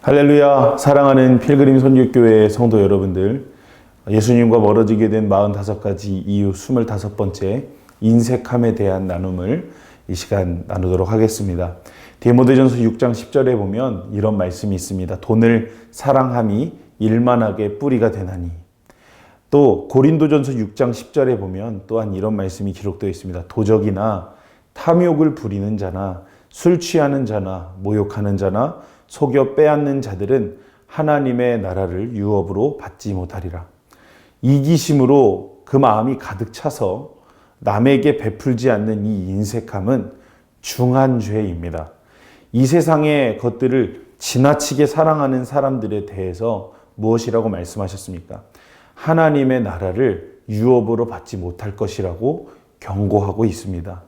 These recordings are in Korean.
할렐루야. 사랑하는 필그림 선교교회 성도 여러분들, 예수님과 멀어지게 된 45가지 이유 25번째 인색함에 대한 나눔을 이 시간 나누도록 하겠습니다. 디모데전서 6장 10절에 보면 이런 말씀이 있습니다. 돈을 사랑함이 일만하게 뿌리가 되나니. 또 고린도전서 6장 10절에 보면 또한 이런 말씀이 기록되어 있습니다. 도적이나 탐욕을 부리는 자나 술 취하는 자나 모욕하는 자나 속여 빼앗는 자들은 하나님의 나라를 유업으로 받지 못하리라. 이기심으로 그 마음이 가득 차서 남에게 베풀지 않는 이 인색함은 중한 죄입니다. 이 세상의 것들을 지나치게 사랑하는 사람들에 대해서 무엇이라고 말씀하셨습니까? 하나님의 나라를 유업으로 받지 못할 것이라고 경고하고 있습니다.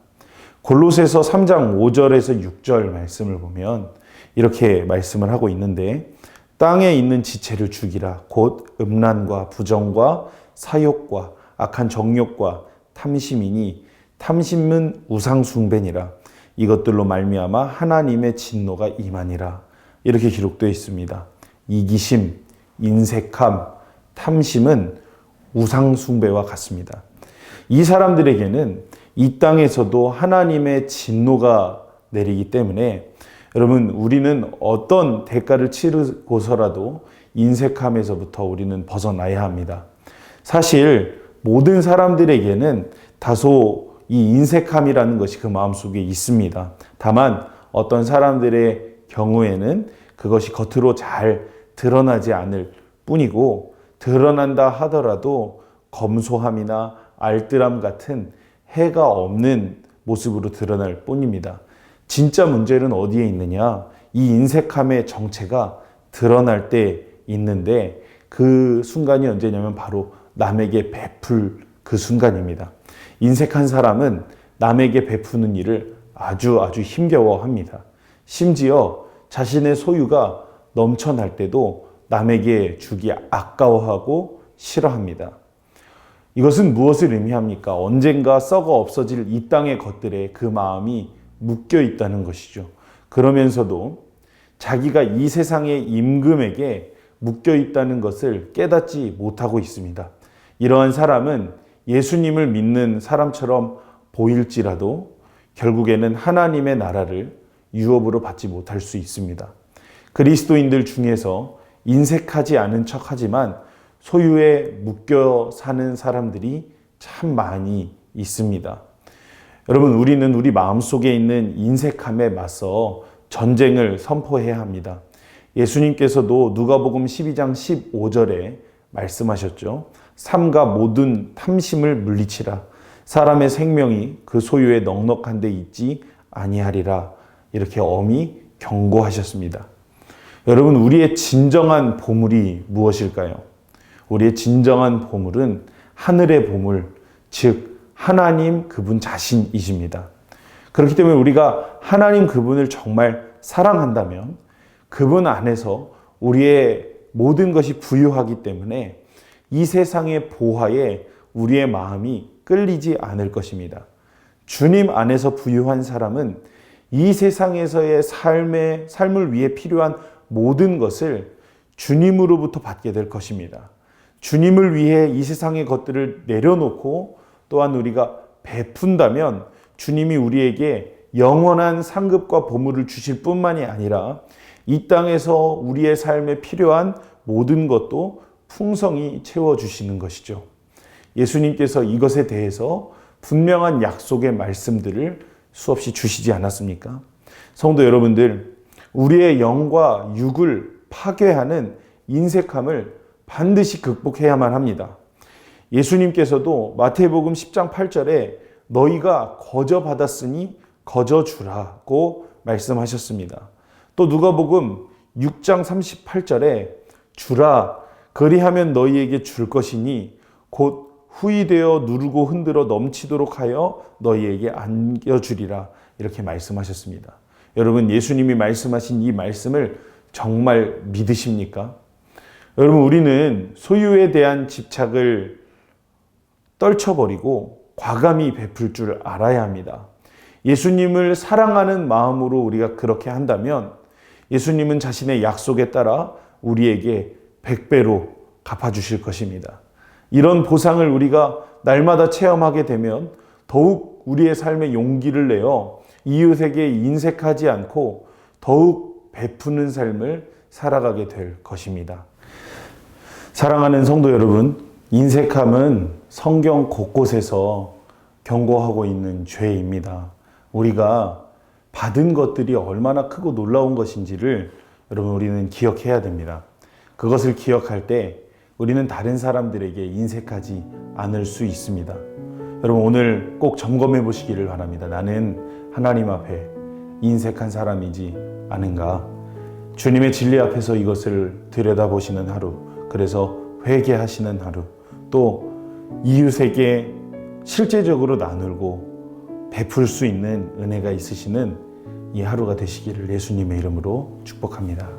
골로새서 3장 5절에서 6절 말씀을 보면 이렇게 말씀을 하고 있는데, 땅에 있는 지체를 죽이라. 곧 음란과 부정과 사욕과 악한 정욕과 탐심이니 탐심은 우상 숭배니라. 이것들로 말미암아 하나님의 진노가 임하니라. 이렇게 기록되어 있습니다. 이기심, 인색함, 탐심은 우상 숭배와 같습니다. 이 사람들에게는 이 땅에서도 하나님의 진노가 내리기 때문에 여러분, 우리는 어떤 대가를 치르고서라도 인색함에서부터 우리는 벗어나야 합니다. 사실 모든 사람들에게는 다소 이 인색함이라는 것이 그 마음속에 있습니다. 다만 어떤 사람들의 경우에는 그것이 겉으로 잘 드러나지 않을 뿐이고, 드러난다 하더라도 검소함이나 알뜰함 같은 해가 없는 모습으로 드러날 뿐입니다. 진짜 문제는 어디에 있느냐? 이 인색함의 정체가 드러날 때 있는데, 그 순간이 언제냐면 바로 남에게 베풀 그 순간입니다. 인색한 사람은 남에게 베푸는 일을 아주 힘겨워합니다. 심지어 자신의 소유가 넘쳐날 때도 남에게 주기 아까워하고 싫어합니다. 이것은 무엇을 의미합니까? 언젠가 썩어 없어질 이 땅의 것들에 그 마음이 묶여 있다는 것이죠. 그러면서도 자기가 이 세상의 임금에게 묶여 있다는 것을 깨닫지 못하고 있습니다. 이러한 사람은 예수님을 믿는 사람처럼 보일지라도 결국에는 하나님의 나라를 유업으로 받지 못할 수 있습니다. 그리스도인들 중에서 인색하지 않은 척하지만 소유에 묶여 사는 사람들이 참 많이 있습니다. 여러분, 우리는 우리 마음속에 있는 인색함에 맞서 전쟁을 선포해야 합니다. 예수님께서도 누가복음 12장 15절에 말씀하셨죠. 삼가 모든 탐심을 물리치라. 사람의 생명이 그 소유에 넉넉한 데 있지 아니하리라. 이렇게 엄히 경고하셨습니다. 여러분, 우리의 진정한 보물이 무엇일까요? 우리의 진정한 보물은 하늘의 보물, 즉 하나님 그분 자신이십니다. 그렇기 때문에 우리가 하나님 그분을 정말 사랑한다면 그분 안에서 우리의 모든 것이 부유하기 때문에 이 세상의 보화에 우리의 마음이 끌리지 않을 것입니다. 주님 안에서 부유한 사람은 이 세상에서의 삶을 위해 필요한 모든 것을 주님으로부터 받게 될 것입니다. 주님을 위해 이 세상의 것들을 내려놓고 또한 우리가 베푼다면 주님이 우리에게 영원한 상급과 보물을 주실 뿐만이 아니라 이 땅에서 우리의 삶에 필요한 모든 것도 풍성히 채워주시는 것이죠. 예수님께서 이것에 대해서 분명한 약속의 말씀들을 수없이 주시지 않았습니까? 성도 여러분들, 우리의 영과 육을 파괴하는 인색함을 반드시 극복해야만 합니다. 예수님께서도 마태복음 10장 8절에 너희가 거저 받았으니 거저 주라고 말씀하셨습니다. 또 누가복음 6장 38절에 주라 그리하면 너희에게 줄 것이니 곧 후이되어 누르고 흔들어 넘치도록 하여 너희에게 안겨주리라. 이렇게 말씀하셨습니다. 여러분, 예수님이 말씀하신 이 말씀을 정말 믿으십니까? 여러분, 우리는 소유에 대한 집착을 떨쳐버리고 과감히 베풀 줄 알아야 합니다. 예수님을 사랑하는 마음으로 우리가 그렇게 한다면 예수님은 자신의 약속에 따라 우리에게 100배로 갚아주실 것입니다. 이런 보상을 우리가 날마다 체험하게 되면 더욱 우리의 삶에 용기를 내어 이웃에게 인색하지 않고 더욱 베푸는 삶을 살아가게 될 것입니다. 사랑하는 성도 여러분, 인색함은 성경 곳곳에서 경고하고 있는 죄입니다. 우리가 받은 것들이 얼마나 크고 놀라운 것인지를 여러분 우리는 기억해야 됩니다. 그것을 기억할 때 우리는 다른 사람들에게 인색하지 않을 수 있습니다. 여러분 오늘 꼭 점검해 보시기를 바랍니다. 나는 하나님 앞에 인색한 사람이지 않은가? 주님의 진리 앞에서 이것을 들여다보시는 하루, 그래서 회개하시는 하루, 또 이웃에게 실제적으로 나누고 베풀 수 있는 은혜가 있으시는 이 하루가 되시기를 예수님의 이름으로 축복합니다.